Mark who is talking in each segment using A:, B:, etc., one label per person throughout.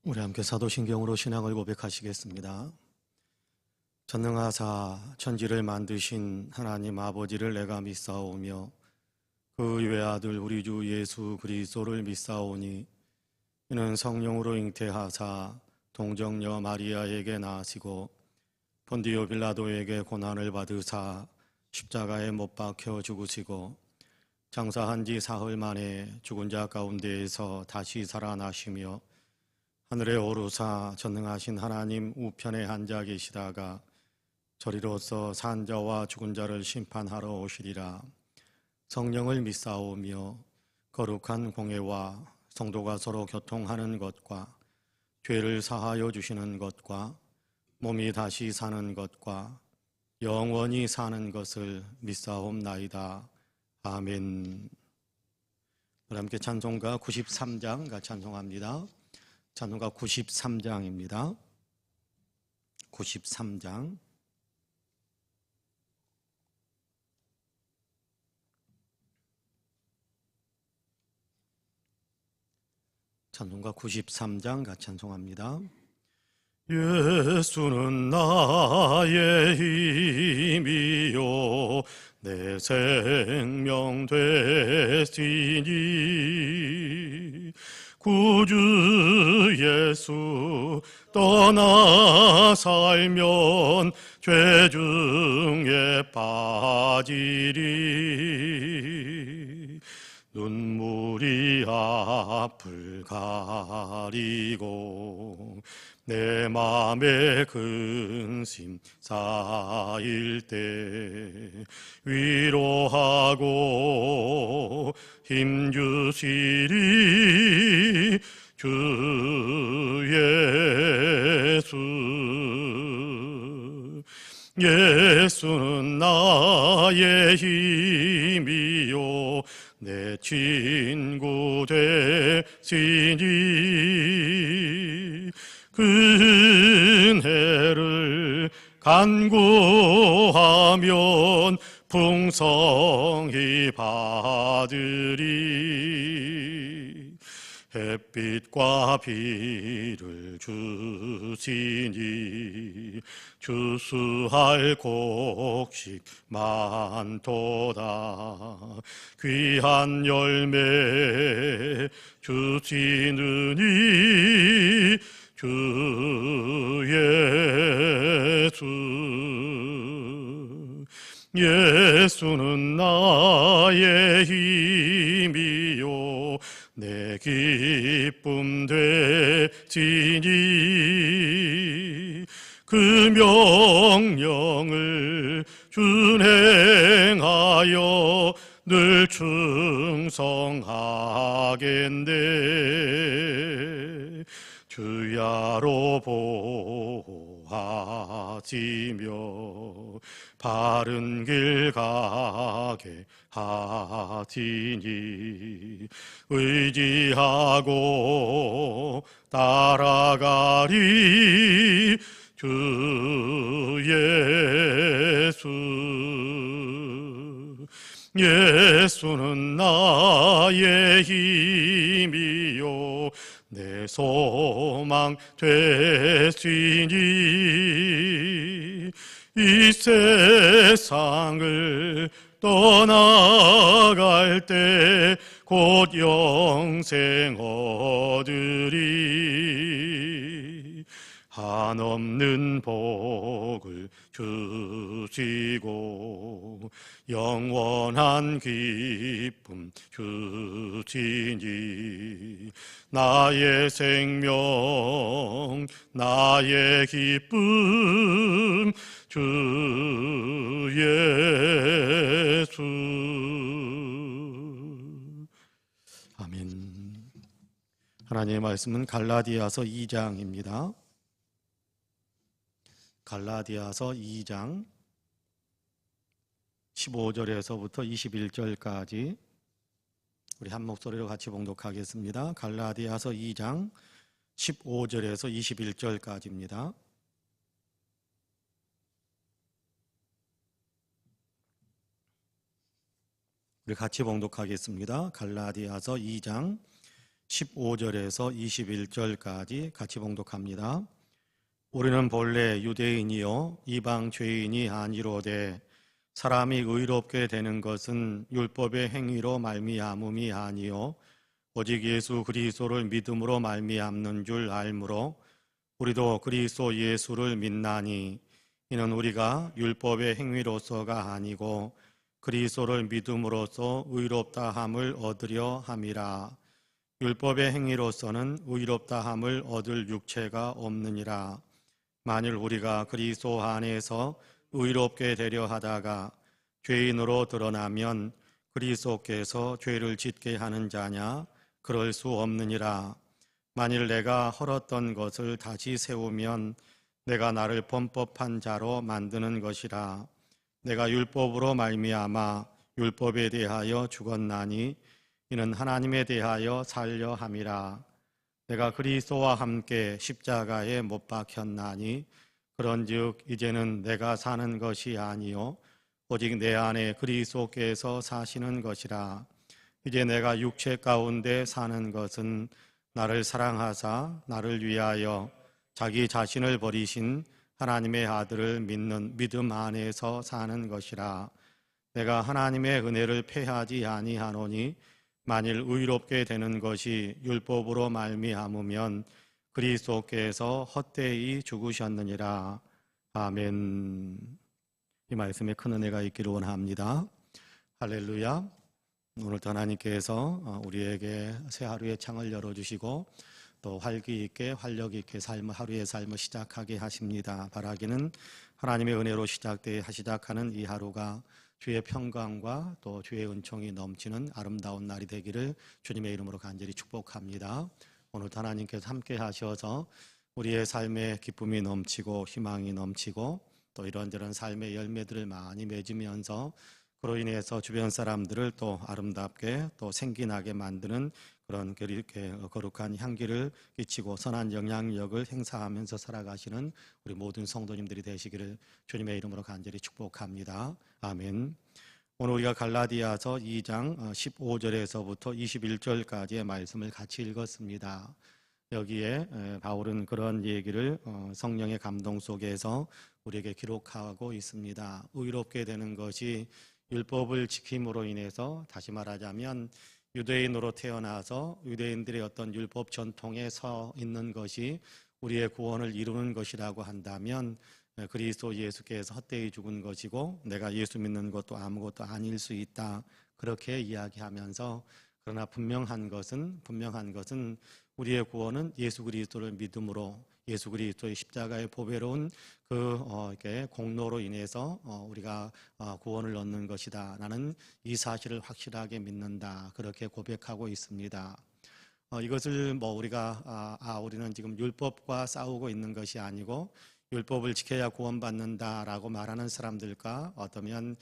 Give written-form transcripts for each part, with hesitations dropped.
A: 우리 함께 사도신경으로 신앙을 고백하시겠습니다. 전능하사 천지를 만드신 하나님 아버지를 내가 믿사오며 그 외아들 우리 주 예수 그리스도를 믿사오니 이는 성령으로 잉태하사 동정녀 마리아에게 나시고 본디오 빌라도에게 고난을 받으사 십자가에 못 박혀 죽으시고 장사한 지 사흘 만에 죽은 자 가운데에서 다시 살아나시며 하늘에 오르사 전능하신 하나님 우편에 앉아 계시다가 저리로서 산 자와 죽은 자를 심판하러 오시리라. 성령을 믿사오며 거룩한 공회와 성도가 서로 교통하는 것과 죄를 사하여 주시는 것과 몸이 다시 사는 것과 영원히 사는 것을 믿사옵나이다. 아멘. 함께 찬송가 93장 같이 찬송합니다. 찬송가 93장입니다. 93장. 찬송가 93장 같이 찬송합니다. 예수는 나의 힘이요 내 생명 되시니 구주 예수 떠나 살면 죄 중에 빠지리. 눈물이 앞을 가리고 내 맘에 근심 쌓일 때 위로하고 힘주시리 주 예수. 예수는 나의 힘이요 내 친구 되시니 그 은혜를 간구하면 풍성히 받으리. 햇빛과 비를 주시니 주수할 곡식 많도다. 귀한 열매 주시느니 주 예수. 예수는 나의 힘이요 내 기쁨 되시니 그 명령을 준행하여 늘 충성하겠네. 주야로 보호하시며 바른 길 가게 하시니 의지하고 따라가리 주 예수. 예수는 나의 힘이요 내 소망 되시니 이 세상을 떠나갈 때 곧 영생 얻으리. 한없는 복을 주시고 영원한 기쁨 주시니 나의 생명 나의 기쁨 주 예수. 아멘. 하나님의 말씀은 갈라디아서 2장입니다. 갈라디아서 2장 15절에서부터 21절까지 우리 한 목소리로 같이 봉독하겠습니다. 갈라디아서 2장 15절에서 21절까지입니다. 우리 같이 봉독하겠습니다. 갈라디아서 2장 15절에서 21절까지 같이 봉독합니다. 우리는 본래 유대인이요 이방 죄인이 아니로되 사람이 의롭게 되는 것은 율법의 행위로 말미암음이 아니요 오직 예수 그리스도를 믿음으로 말미암는 줄 알므로 우리도 그리스도 예수를 믿나니 이는 우리가 율법의 행위로서가 아니고 그리스도를 믿음으로써 의롭다 함을 얻으려 함이라. 율법의 행위로서는 의롭다 함을 얻을 육체가 없느니라. 만일 우리가 그리스도 안에서 의롭게 되려 하다가 죄인으로 드러나면 그리스도께서 죄를 짓게 하는 자냐? 그럴 수 없느니라. 만일 내가 헐었던 것을 다시 세우면 내가 나를 범법한 자로 만드는 것이라. 내가 율법으로 말미암아 율법에 대하여 죽었나니 이는 하나님에 대하여 살려 함이라. 내가 그리스도와 함께 십자가에 못 박혔나니 그런즉 이제는 내가 사는 것이 아니요 오직 내 안에 그리스도께서 사시는 것이라. 이제 내가 육체 가운데 사는 것은 나를 사랑하사 나를 위하여 자기 자신을 버리신 하나님의 아들을 믿는 믿음 안에서 사는 것이라. 내가 하나님의 은혜를 패하지 아니하노니 만일 의롭게 되는 것이 율법으로 말미암으면 그리스도께서 헛되이 죽으셨느니라. 아멘. 이 말씀에 큰 은혜가 있기를 원합니다. 할렐루야. 오늘도 하나님께서 우리에게 새 하루의 창을 열어주시고 또 활기 있게 활력 있게 하루의 삶을 시작하게 하십니다. 바라기는 하나님의 은혜로 시작하는 이 하루가 주의 평강과 또 주의 은총이 넘치는 아름다운 날이 되기를 주님의 이름으로 간절히 축복합니다. 오늘도 하나님께서 함께 하셔서 우리의 삶에 기쁨이 넘치고 희망이 넘치고 또 이런저런 삶의 열매들을 많이 맺으면서 그로 인해서 주변 사람들을 또 아름답게 또 생기나게 만드는 그런 이렇게 거룩한 향기를 끼치고 선한 영향력을 행사하면서 살아가시는 우리 모든 성도님들이 되시기를 주님의 이름으로 간절히 축복합니다. 아멘. 오늘 우리가 갈라디아서 2장 15절에서부터 21절까지의 말씀을 같이 읽었습니다. 여기에 바울은 그런 얘기를 성령의 감동 속에서 우리에게 기록하고 있습니다. 의롭게 되는 것이 율법을 지킴으로 인해서, 다시 말하자면 유대인으로 태어나서 유대인들의 어떤 율법 전통에 서 있는 것이 우리의 구원을 이루는 것이라고 한다면 그리스도 예수께서 헛되이 죽은 것이고 내가 예수 믿는 것도 아무것도 아닐 수 있다, 그렇게 이야기하면서 그러나 분명한 것은 우리의 구원은 예수 그리스도를 믿음으로 예수 그리스도의 십자가의 보배로운 그 공로로 인해서 우리가 구원을 얻는 것이다. 나는 이 사실을 확실하게 믿는다. 그렇게 고백하고 있습니다. 이것을 우리가 우리는 지금 율법과 싸우고 있는 것이 아니고 율법을 지켜야 구원받는다라고 말하는 사람들과 어쩌면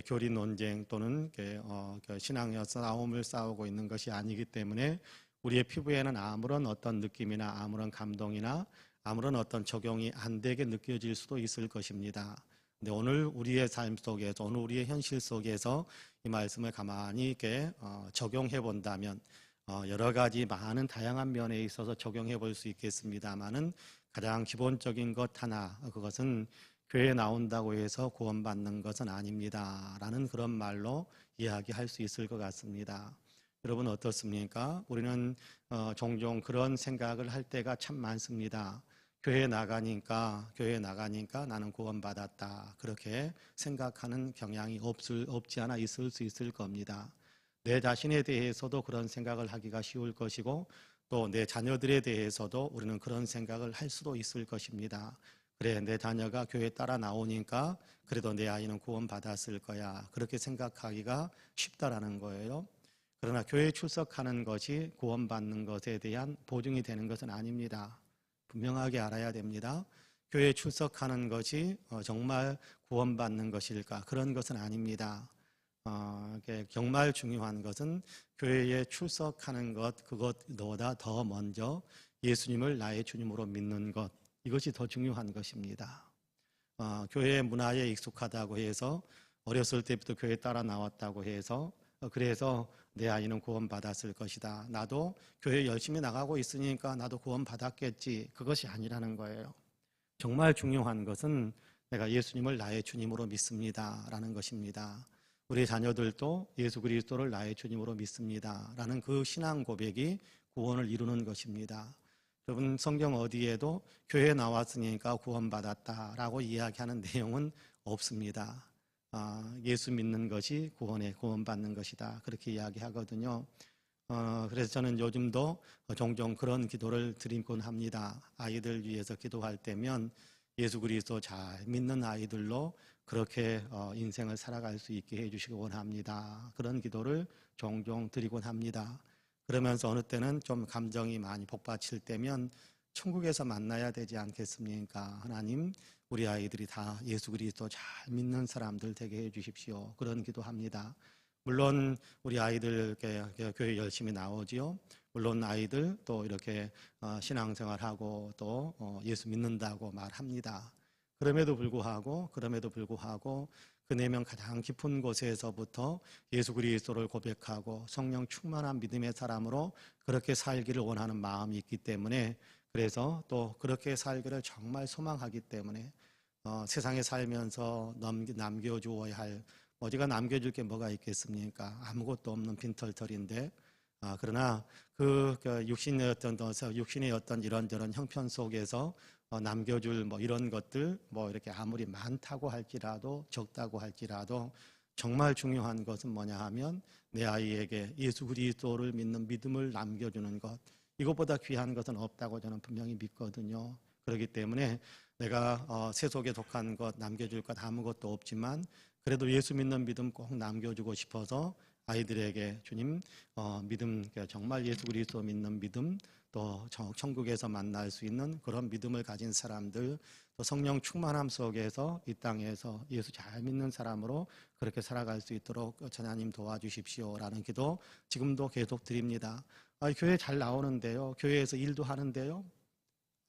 A: 교리 논쟁 또는 신앙의 싸움을 싸우고 있는 것이 아니기 때문에 우리의 피부에는 아무런 어떤 느낌이나 아무런 감동이나 아무런 어떤 적용이 안 되게 느껴질 수도 있을 것입니다. 근데 오늘 우리의 삶 속에서, 오늘 우리의 현실 속에서 이 말씀을 가만히 이렇게 적용해 본다면 여러 가지 많은 다양한 면에 있어서 적용해 볼 수 있겠습니다만은 가장 기본적인 것 하나, 그것은 교회에 나온다고 해서 구원받는 것은 아닙니다 라는 그런 말로 이야기할 수 있을 것 같습니다. 여러분 어떻습니까? 우리는 종종 그런 생각을 할 때가 참 많습니다. 교회에 나가니까 나는 구원받았다, 그렇게 생각하는 경향이 없지 않아 있을 수 있을 겁니다. 내 자신에 대해서도 그런 생각을 하기가 쉬울 것이고 또 내 자녀들에 대해서도 우리는 그런 생각을 할 수도 있을 것입니다. 그래, 내 자녀가 교회에 따라 나오니까 그래도 내 아이는 구원받았을 거야, 그렇게 생각하기가 쉽다라는 거예요. 그러나 교회에 출석하는 것이 구원받는 것에 대한 보증이 되는 것은 아닙니다. 분명하게 알아야 됩니다. 교회에 출석하는 것이 정말 구원받는 것일까? 그런 것은 아닙니다. 정말 중요한 것은 교회에 출석하는 것, 그것보다 더 먼저 예수님을 나의 주님으로 믿는 것, 이것이 더 중요한 것입니다. 교회 문화에 익숙하다고 해서, 어렸을 때부터 교회 따라 나왔다고 해서 그래서 내 아이는 구원받았을 것이다. 나도 교회 열심히 나가고 있으니까 나도 구원받았겠지. 그것이 아니라는 거예요. 정말 중요한 것은 내가 예수님을 나의 주님으로 믿습니다 라는 것입니다. 우리 자녀들도 예수 그리스도를 나의 주님으로 믿습니다 라는 그 신앙 고백이 구원을 이루는 것입니다. 여러분, 성경 어디에도 교회에 나왔으니까 구원받았다라고 이야기하는 내용은 없습니다. 예수 믿는 것이 구원받는 것이다, 그렇게 이야기하거든요. 그래서 저는 요즘도 종종 그런 기도를 드리곤 합니다. 아이들 위해서 기도할 때면 예수 그리스도 잘 믿는 아이들로 그렇게 인생을 살아갈 수 있게 해주시기 원합니다. 그런 기도를 종종 드리곤 합니다. 그러면서 어느 때는 좀 감정이 많이 복받칠 때면 천국에서 만나야 되지 않겠습니까? 하나님, 우리 아이들이 다 예수 그리스도 잘 믿는 사람들 되게 해주십시오. 그런 기도합니다. 물론 우리 아이들 교회 열심히 나오지요. 물론 아이들 또 이렇게 신앙생활하고 또 예수 믿는다고 말합니다. 그럼에도 불구하고 그 내면 가장 깊은 곳에서부터 예수 그리스도를 고백하고 성령 충만한 믿음의 사람으로 그렇게 살기를 원하는 마음이 있기 때문에, 그래서 또 그렇게 살기를 정말 소망하기 때문에 세상에 살면서 남겨주어야 할, 어디가 남겨줄 게 뭐가 있겠습니까? 아무것도 없는 빈털털인데, 그러나 그 육신의 어떤 이런저런 형편 속에서 남겨줄 이런 것들 이렇게 아무리 많다고 할지라도 적다고 할지라도 정말 중요한 것은 뭐냐 하면 내 아이에게 예수 그리스도를 믿는 믿음을 남겨주는 것, 이것보다 귀한 것은 없다고 저는 분명히 믿거든요. 그렇기 때문에 내가 세속에 속한 것 남겨줄 것 아무것도 없지만 그래도 예수 믿는 믿음 꼭 남겨주고 싶어서 아이들에게 주님 믿음, 정말 예수 그리스도 믿는 믿음, 또 천국에서 만날 수 있는 그런 믿음을 가진 사람들, 또 성령 충만함 속에서 이 땅에서 예수 잘 믿는 사람으로 그렇게 살아갈 수 있도록 하나님 도와주십시오라는 기도 지금도 계속 드립니다. 교회 잘 나오는데요, 교회에서 일도 하는데요,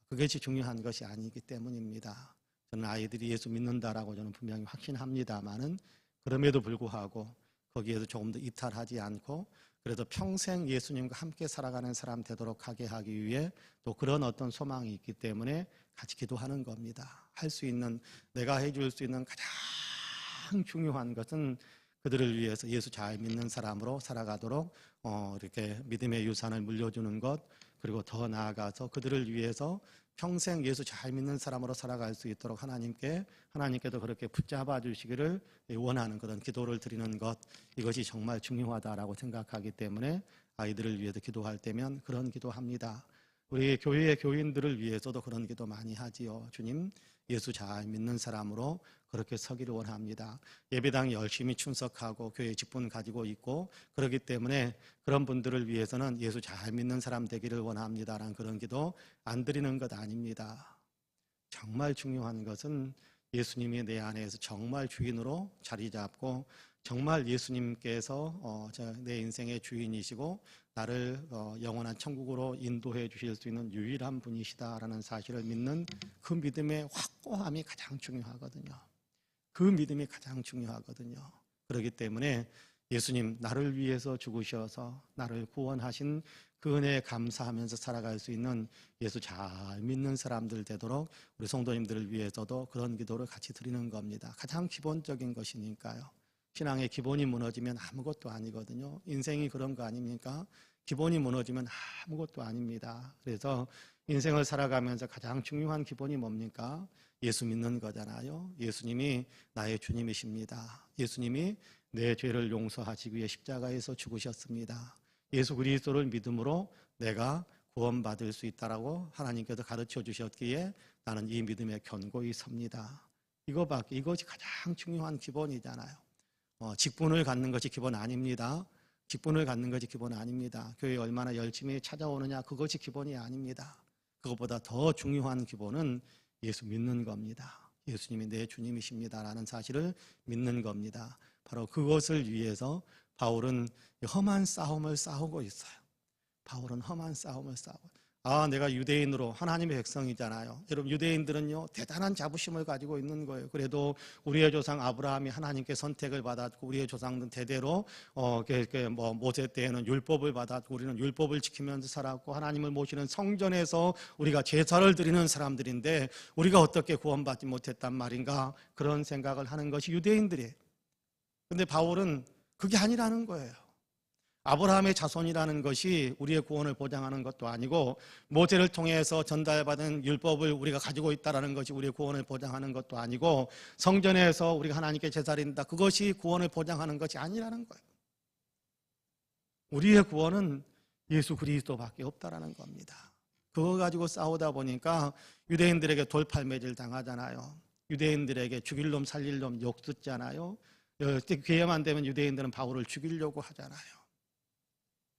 A: 그것이 중요한 것이 아니기 때문입니다. 저는 아이들이 예수 믿는다라고 저는 분명히 확신합니다만은, 그럼에도 불구하고 거기에서 조금 더 이탈하지 않고 그래도 평생 예수님과 함께 살아가는 사람 되도록 하게 하기 위해 또 그런 어떤 소망이 있기 때문에 같이 기도하는 겁니다. 할 수 있는, 내가 해줄 수 있는 가장 중요한 것은 그들을 위해서 예수 잘 믿는 사람으로 살아가도록 이렇게 믿음의 유산을 물려주는 것, 그리고 더 나아가서 그들을 위해서 평생 예수 잘 믿는 사람으로 살아갈 수 있도록 하나님께도 그렇게 붙잡아 주시기를 원하는 그런 기도를 드리는 것, 이것이 정말 중요하다라고 생각하기 때문에 아이들을 위해서 기도할 때면 그런 기도합니다. 우리 교회의 교인들을 위해서도 그런 기도 많이 하지요. 주님, 예수 잘 믿는 사람으로 그렇게 서기를 원합니다. 예배당 열심히 출석하고 교회 직분 가지고 있고 그렇기 때문에 그런 분들을 위해서는 예수 잘 믿는 사람 되기를 원합니다라는 그런 기도 안 드리는 것 아닙니다. 정말 중요한 것은 예수님이 내 안에서 정말 주인으로 자리 잡고 정말 예수님께서 내 인생의 주인이시고 나를 영원한 천국으로 인도해 주실 수 있는 유일한 분이시다라는 사실을 믿는 그 믿음의 확고함이 가장 중요하거든요. 그 믿음이 가장 중요하거든요. 그렇기 때문에 예수님, 나를 위해서 죽으셔서 나를 구원하신 그 은혜에 감사하면서 살아갈 수 있는 예수 잘 믿는 사람들 되도록 우리 성도님들을 위해서도 그런 기도를 같이 드리는 겁니다. 가장 기본적인 것이니까요. 신앙의 기본이 무너지면 아무것도 아니거든요. 인생이 그런 거 아닙니까? 기본이 무너지면 아무것도 아닙니다. 그래서 인생을 살아가면서 가장 중요한 기본이 뭡니까? 예수 믿는 거잖아요. 예수님이 나의 주님이십니다. 예수님이 내 죄를 용서하시기 위해 십자가에서 죽으셨습니다. 예수 그리스도를 믿음으로 내가 구원받을 수 있다라고 하나님께서 가르쳐 주셨기에 나는 이 믿음에 견고히 섭니다. 이것이 가장 중요한 기본이잖아요. 직분을 갖는 것이 기본 아닙니다. 직분을 갖는 것이 기본 아닙니다. 교회에 얼마나 열심히 찾아오느냐, 그것이 기본이 아닙니다. 그것보다 더 중요한 기본은 예수 믿는 겁니다. 예수님이 내 주님이십니다라는 사실을 믿는 겁니다. 바로 그것을 위해서 바울은 험한 싸움을 싸우고 있어요. 바울은 험한 싸움을 싸우고, 내가 유대인으로 하나님의 백성이잖아요. 여러분, 유대인들은요 대단한 자부심을 가지고 있는 거예요. 그래도 우리의 조상 아브라함이 하나님께 선택을 받았고, 우리의 조상들은 대대로 모세 때에는 율법을 받았고, 우리는 율법을 지키면서 살았고, 하나님을 모시는 성전에서 우리가 제사를 드리는 사람들인데 우리가 어떻게 구원받지 못했단 말인가, 그런 생각을 하는 것이 유대인들이에요. 근데 바울은 그게 아니라는 거예요. 아브라함의 자손이라는 것이 우리의 구원을 보장하는 것도 아니고, 모세를 통해서 전달받은 율법을 우리가 가지고 있다는 것이 우리의 구원을 보장하는 것도 아니고, 성전에서 우리가 하나님께 제사를 드린다, 그것이 구원을 보장하는 것이 아니라는 거예요. 우리의 구원은 예수 그리스도밖에 없다라는 겁니다. 그거 가지고 싸우다 보니까 유대인들에게 돌팔매질 당하잖아요. 유대인들에게 죽일 놈 살릴 놈 욕 듣잖아요. 기회만 되면 유대인들은 바울을 죽이려고 하잖아요.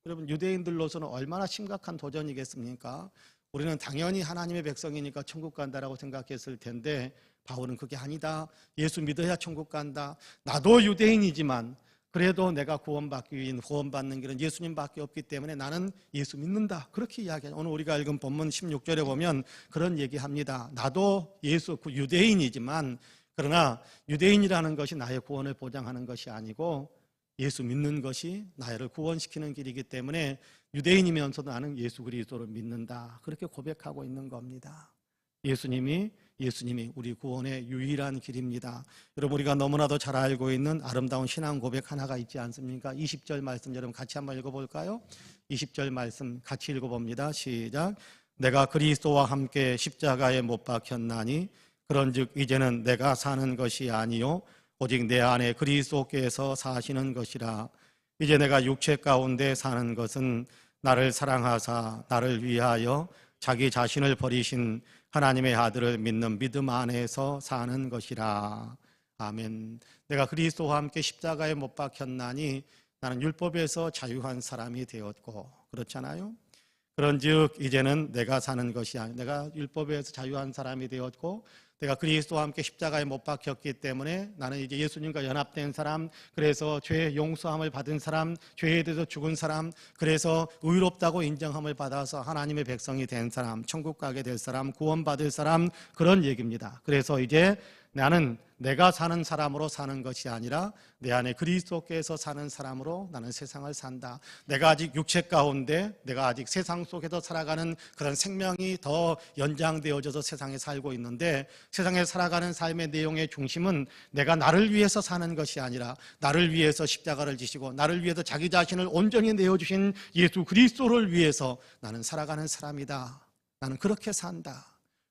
A: 여러분, 유대인들로서는 얼마나 심각한 도전이겠습니까? 우리는 당연히 하나님의 백성이니까 천국 간다라고 생각했을 텐데, 바울은 그게 아니다. 예수 믿어야 천국 간다. 나도 유대인이지만 그래도 내가 구원받는 길은 예수님밖에 없기 때문에 나는 예수 믿는다, 그렇게 이야기해요. 오늘 우리가 읽은 본문 16절에 보면 그런 얘기합니다. 나도 유대인이지만, 그러나 유대인이라는 것이 나의 구원을 보장하는 것이 아니고 예수 믿는 것이 나를 구원시키는 길이기 때문에 유대인이면서도 나는 예수 그리스도를 믿는다, 그렇게 고백하고 있는 겁니다. 예수님이 우리 구원의 유일한 길입니다. 여러분, 우리가 너무나도 잘 알고 있는 아름다운 신앙 고백 하나가 있지 않습니까? 20절 말씀 여러분 같이 한번 읽어볼까요? 20절 말씀 같이 읽어봅니다. 시작. 내가 그리스도와 함께 십자가에 못 박혔나니 그런즉 이제는 내가 사는 것이 아니요 오직 내 안에 그리스도께서 사시는 것이라. 이제 내가 육체 가운데 사는 것은 나를 사랑하사 나를 위하여 자기 자신을 버리신 하나님의 아들을 믿는 믿음 안에서 사는 것이라. 아멘. 내가 그리스도와 함께 십자가에 못 박혔나니 나는 율법에서 자유한 사람이 되었고, 그렇잖아요. 그런즉 이제는 내가 사는 것이 아니라, 내가 율법에서 자유한 사람이 되었고 내가 그리스도와 함께 십자가에 못 박혔기 때문에 나는 이제 예수님과 연합된 사람, 그래서 죄의 용서함을 받은 사람, 죄에 대해서 죽은 사람, 그래서 의롭다고 인정함을 받아서 하나님의 백성이 된 사람, 천국 가게 될 사람, 구원받을 사람, 그런 얘기입니다. 그래서 이제 나는 내가 사는 사람으로 사는 것이 아니라 내 안에 그리스도께서 사는 사람으로 나는 세상을 산다. 내가 아직 육체 가운데, 내가 아직 세상 속에서 살아가는 그런 생명이 더 연장되어져서 세상에 살고 있는데, 세상에 살아가는 삶의 내용의 중심은 내가 나를 위해서 사는 것이 아니라 나를 위해서 십자가를 지시고 나를 위해서 자기 자신을 온전히 내어주신 예수 그리스도를 위해서 나는 살아가는 사람이다. 나는 그렇게 산다.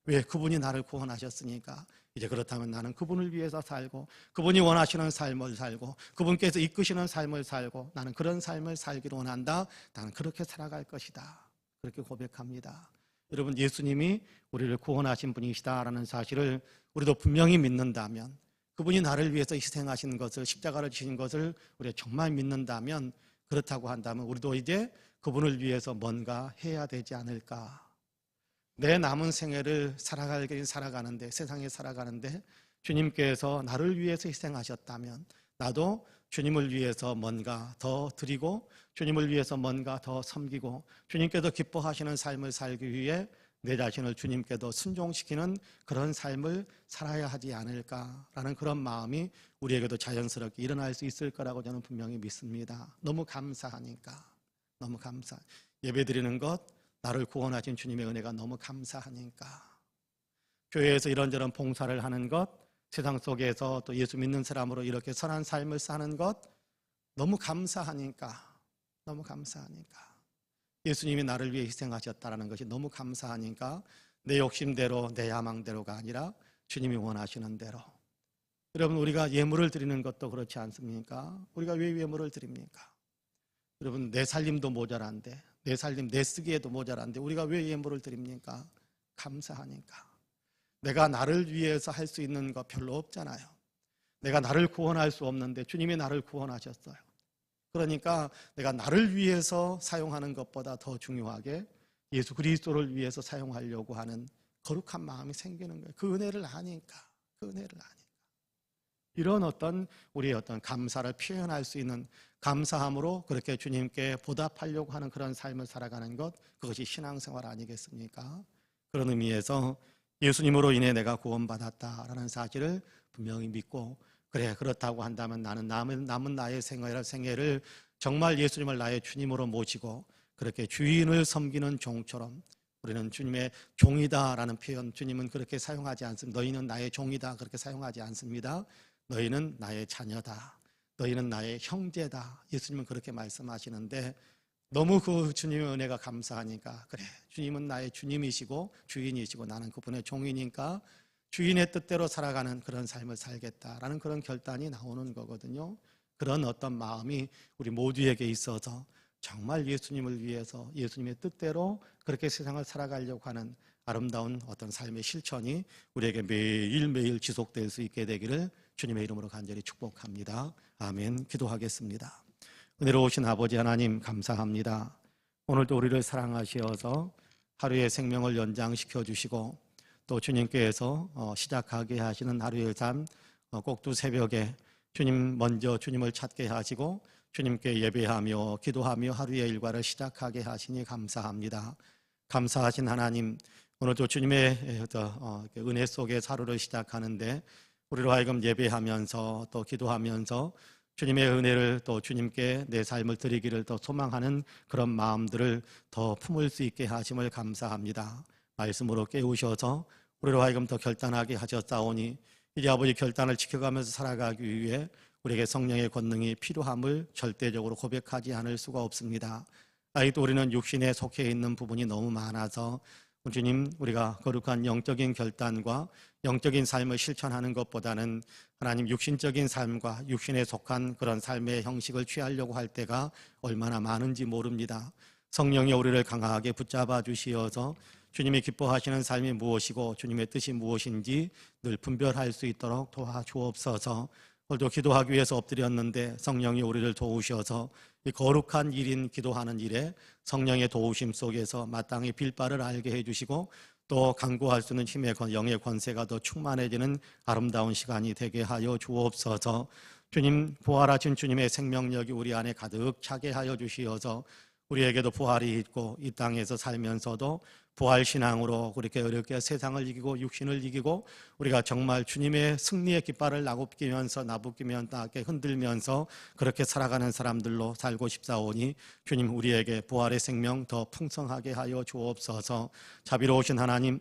A: 왜? 그분이 나를 구원하셨으니까. 이제 그렇다면 나는 그분을 위해서 살고, 그분이 원하시는 삶을 살고, 그분께서 이끄시는 삶을 살고, 나는 그런 삶을 살기를 원한다. 나는 그렇게 살아갈 것이다. 그렇게 고백합니다. 여러분, 예수님이 우리를 구원하신 분이시다라는 사실을 우리도 분명히 믿는다면, 그분이 나를 위해서 희생하신 것을, 십자가를 지신 것을 우리가 정말 믿는다면, 그렇다고 한다면 우리도 이제 그분을 위해서 뭔가 해야 되지 않을까. 내 남은 생애를 살아가는데, 세상에 살아가는데 주님께서 나를 위해서 희생하셨다면 나도 주님을 위해서 뭔가 더 드리고, 주님을 위해서 뭔가 더 섬기고, 주님께서 기뻐하시는 삶을 살기 위해 내 자신을 주님께도 순종시키는 그런 삶을 살아야 하지 않을까라는 그런 마음이 우리에게도 자연스럽게 일어날 수 있을 거라고 저는 분명히 믿습니다. 너무 감사하니까. 너무 감사. 예배드리는 것, 나를 구원하신 주님의 은혜가 너무 감사하니까. 교회에서 이런저런 봉사를 하는 것, 세상 속에서 또 예수 믿는 사람으로 이렇게 선한 삶을 사는 것, 너무 감사하니까. 너무 감사하니까. 예수님이 나를 위해 희생하셨다는 것이 너무 감사하니까 내 욕심대로, 내 야망대로가 아니라 주님이 원하시는 대로. 여러분, 우리가 예물을 드리는 것도 그렇지 않습니까? 우리가 왜 예물을 드립니까? 여러분, 내 살림도 모자란데, 내 살림 내 쓰기에도 모자란데 우리가 왜 예물을 드립니까? 감사하니까. 내가 나를 위해서 할 수 있는 거 별로 없잖아요. 내가 나를 구원할 수 없는데 주님이 나를 구원하셨어요. 그러니까 내가 나를 위해서 사용하는 것보다 더 중요하게 예수 그리스도를 위해서 사용하려고 하는 거룩한 마음이 생기는 거예요. 그 은혜를 아니까. 그 은혜를 아니까. 이런 어떤 우리의 어떤 감사를 표현할 수 있는 감사함으로 그렇게 주님께 보답하려고 하는 그런 삶을 살아가는 것, 그것이 신앙생활 아니겠습니까? 그런 의미에서 예수님으로 인해 내가 구원받았다라는 사실을 분명히 믿고, 그래 그렇다고 한다면 나는 남은 나의 생애를 정말 예수님을 나의 주님으로 모시고 그렇게 주인을 섬기는 종처럼, 우리는 주님의 종이다라는 표현 주님은 그렇게 사용하지 않습니다. 너희는 나의 종이다 그렇게 사용하지 않습니다. 너희는 나의 자녀다, 너희는 나의 형제다, 예수님은 그렇게 말씀하시는데, 너무 그 주님의 은혜가 감사하니까, 그래 주님은 나의 주님이시고 주인이시고 나는 그분의 종이니까 주인의 뜻대로 살아가는 그런 삶을 살겠다라는 그런 결단이 나오는 거거든요. 그런 어떤 마음이 우리 모두에게 있어서 정말 예수님을 위해서 예수님의 뜻대로 그렇게 세상을 살아가려고 하는 아름다운 어떤 삶의 실천이 우리에게 매일매일 지속될 수 있게 되기를 주님의 이름으로 간절히 축복합니다. 아멘. 기도하겠습니다. 은혜로우신 아버지 하나님 감사합니다. 오늘도 우리를 사랑하셔서 하루의 생명을 연장시켜 주시고 또 주님께서 시작하게 하시는 하루의 삶, 꼭두 새벽에 주님 먼저 주님을 찾게 하시고 주님께 예배하며 기도하며 하루의 일과를 시작하게 하시니 감사합니다. 감사하신 하나님, 오늘도 주님의 은혜 속에 하루를 시작하는데 우리로 하여금 예배하면서 또 기도하면서 주님의 은혜를 또 주님께 내 삶을 드리기를 더 소망하는 그런 마음들을 더 품을 수 있게 하심을 감사합니다. 말씀으로 깨우셔서 우리로 하여금 더 결단하게 하셨사오니 이제 아버지 결단을 지켜가면서 살아가기 위해 우리에게 성령의 권능이 필요함을 절대적으로 고백하지 않을 수가 없습니다. 아직도 우리는 육신에 속해 있는 부분이 너무 많아서 주님, 우리가 거룩한 영적인 결단과 영적인 삶을 실천하는 것보다는 하나님 육신적인 삶과 육신에 속한 그런 삶의 형식을 취하려고 할 때가 얼마나 많은지 모릅니다. 성령이 우리를 강하게 붙잡아 주시어서 주님이 기뻐하시는 삶이 무엇이고 주님의 뜻이 무엇인지 늘 분별할 수 있도록 도와주옵소서. 오늘도 기도하기 위해서 엎드렸는데 성령이 우리를 도우셔서 이 거룩한 일인 기도하는 일에 성령의 도우심 속에서 마땅히 빌바를 알게 해주시고 또 간구할 수 있는 힘의 영의 권세가 더 충만해지는 아름다운 시간이 되게 하여 주옵소서. 주님, 부활하신 주님의 생명력이 우리 안에 가득 차게 하여 주시어서 우리에게도 부활이 있고 이 땅에서 살면서도 부활신앙으로 그렇게 어렵게 세상을 이기고 육신을 이기고 우리가 정말 주님의 승리의 깃발을 나부끼면서 흔들면서 그렇게 살아가는 사람들로 살고 싶사오니 주님, 우리에게 부활의 생명 더 풍성하게 하여 주옵소서. 자비로우신 하나님,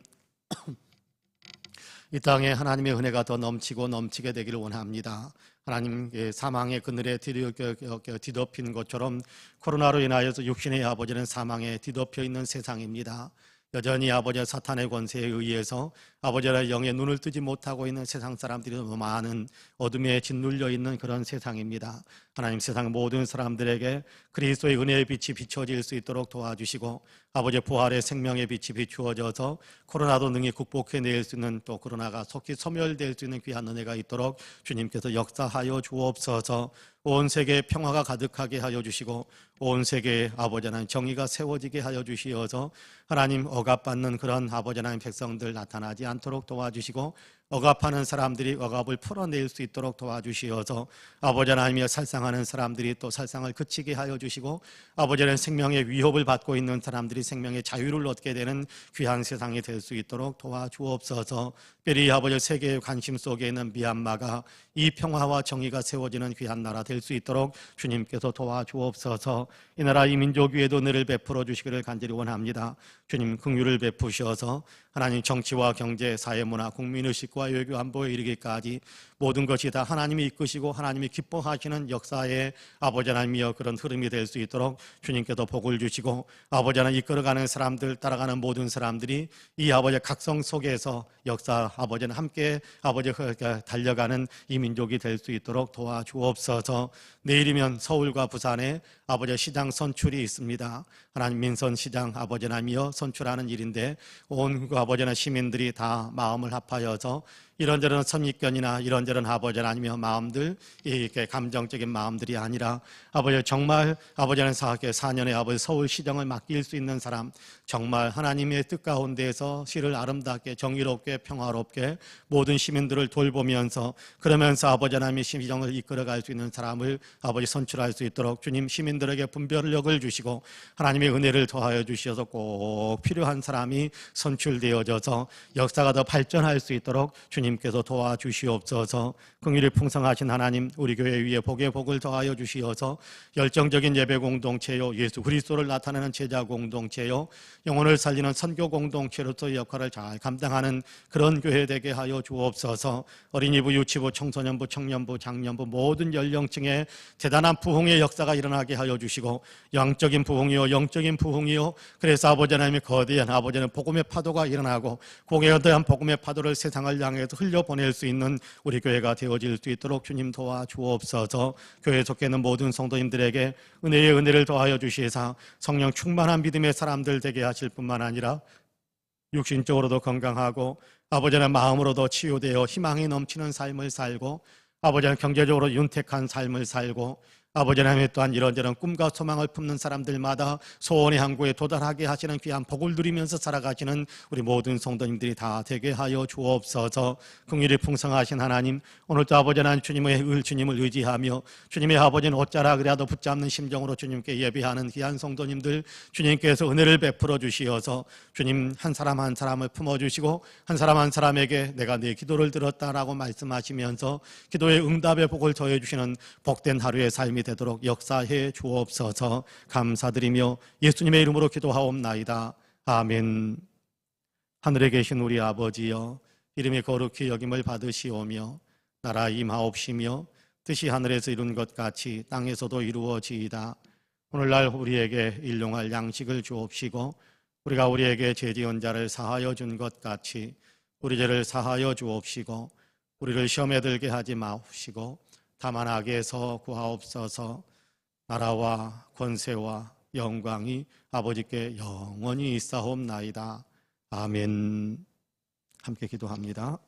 A: 이 땅에 하나님의 은혜가 더 넘치게 되기를 원합니다. 하나님, 사망의 그늘에 뒤덮인 것처럼 코로나로 인하여서 육신의 아버지는 사망에 뒤덮여 있는 세상입니다. 여전히 아버지의 사탄의 권세에 의해서 아버지의 영의 눈을 뜨지 못하고 있는 세상 사람들이 너무 많은 어둠에 짓눌려 있는 그런 세상입니다. 하나님, 세상 모든 사람들에게 그리스도의 은혜의 빛이 비춰질 수 있도록 도와주시고 아버지의 부활의 생명의 빛이 비추어져서 코로나도 능히 극복해낼 수 있는, 또 코로나가 속히 소멸될 수 있는 귀한 은혜가 있도록 주님께서 역사하여 주옵소서. 온 세계에 평화가 가득하게 하여 주시고 온 세계에 아버지 하나님 정의가 세워지게 하여 주시어서 하나님 억압받는 그런 아버지 하나님 백성들 나타나지 않도록 도와주시고 억압하는 사람들이 억압을 풀어낼 수 있도록 도와주시어서 아버지 하나님이 살상하는 사람들이 또 살상을 그치게 하여 주시고 아버지 하나님 생명의 위협을 받고 있는 사람들이 생명의 자유를 얻게 되는 귀한 세상이 될 수 있도록 도와주옵소서. 특별히 아버지 세계의 관심 속에 있는 미얀마가 이 평화와 정의가 세워지는 귀한 나라 될 수 있도록 주님께서 도와주옵소서. 이 나라 이 민족 위에도 은혜를 베풀어 주시기를 간절히 원합니다. 주님, 긍휼을 베푸셔서 하나님 정치와 경제, 사회문화, 국민의식과 외교 안보에 이르기까지 모든 것이 다 하나님이 이끄시고 하나님이 기뻐하시는 역사의 아버지 하나님이여 그런 흐름이 될 수 있도록 주님께서 복을 주시고 아버지 하나님 이끌어가는 사람들, 따라가는 모든 사람들이 이 아버지의 각성 속에서 역사 아버지는 함께 아버지 달려가는 이 민족이 될 수 있도록 도와주옵소서. 내일이면 서울과 부산에 아버지 시장 선출이 있습니다. 하나님 민선시장 아버지 하나님이여 선출하는 일인데 온 그 아버지 하나님 시민들이 다 마음을 합하여서 이런저런 선입견이나 이런저런 아버지 아니며 마음들, 이렇게 감정적인 마음들이 아니라 아버지 정말 아버지는 4년의 아버지 서울시정을 맡길 수 있는 사람, 정말 하나님의 뜻 가운데에서 시를 아름답게 정의롭게 평화롭게 모든 시민들을 돌보면서 그러면서 아버지 하나님의 시정을 이끌어갈 수 있는 사람을 아버지 선출할 수 있도록 주님 시민들에게 분별력을 주시고 하나님의 은혜를 더하여 주셔서 꼭 필요한 사람이 선출되어져서 역사가 더 발전할 수 있도록 주님께서 도와주시옵소서. 긍휼이 풍성하신 하나님, 우리 교회 위에 복의 복을 더하여 주시어서 열정적인 예배 공동체요, 예수 그리스도를 나타내는 제자 공동체요, 영혼을 살리는 선교 공동체로서의 역할을 잘 감당하는 그런 교회 되게 하여 주옵소서. 어린이부, 유치부, 청소년부, 청년부, 장년부 모든 연령층에 대단한 부흥의 역사가 일어나게 하여 주시고 영적인 부흥이요, 영적인 부흥이요, 그래서 아버지 하나님의 거대한 아버지는 복음의 파도가 일어나고 거대한 복음의 파도를 세상을 향해서 흘려보낼 수 있는 우리 교회가 되어질 수 있도록 주님 도와주옵소서. 교회에 속해 있는 모든 성도님들에게 은혜의 은혜를 더하여 주시사 성령 충만한 믿음의 사람들 되게 하실 뿐만 아니라 육신적으로도 건강하고 아버지는 마음으로도 치유되어 희망이 넘치는 삶을 살고 아버지는 경제적으로 윤택한 삶을 살고 아버지 하나님 또한 이런저런 꿈과 소망을 품는 사람들마다 소원의 항구에 도달하게 하시는 귀한 복을 누리면서 살아가시는 우리 모든 성도님들이 다 되게 하여 주옵소서. 긍휼이 풍성하신 하나님, 오늘도 아버지 하나님 주님을 의지하며 주님의 아버지는 어쩌라그라도 붙잡는 심정으로 주님께 예배하는 귀한 성도님들 주님께서 은혜를 베풀어 주시어서 주님 한 사람 한 사람을 품어주시고 한 사람 한 사람에게 내가 네 기도를 들었다라고 말씀하시면서 기도의 응답의 복을 더해 주시는 복된 하루의 삶이 되도록 역사해 주옵소서. 감사드리며 예수님의 이름으로 기도하옵나이다. 아멘. 하늘에 계신 우리 아버지여, 이름이 거룩히 여김을 받으시오며 나라 임하옵시며 뜻이 하늘에서 이룬 것 같이 땅에서도 이루어지이다. 오늘날 우리에게 일용할 양식을 주옵시고 우리가 우리에게 죄 지은 자를 사하여 준 것 같이 우리 죄를 사하여 주옵시고 우리를 시험에 들게 하지 마옵시고 다만 악에서 구하옵소서. 나라와 권세와 영광이 아버지께 영원히 있사옵나이다. 아멘. 함께 기도합니다.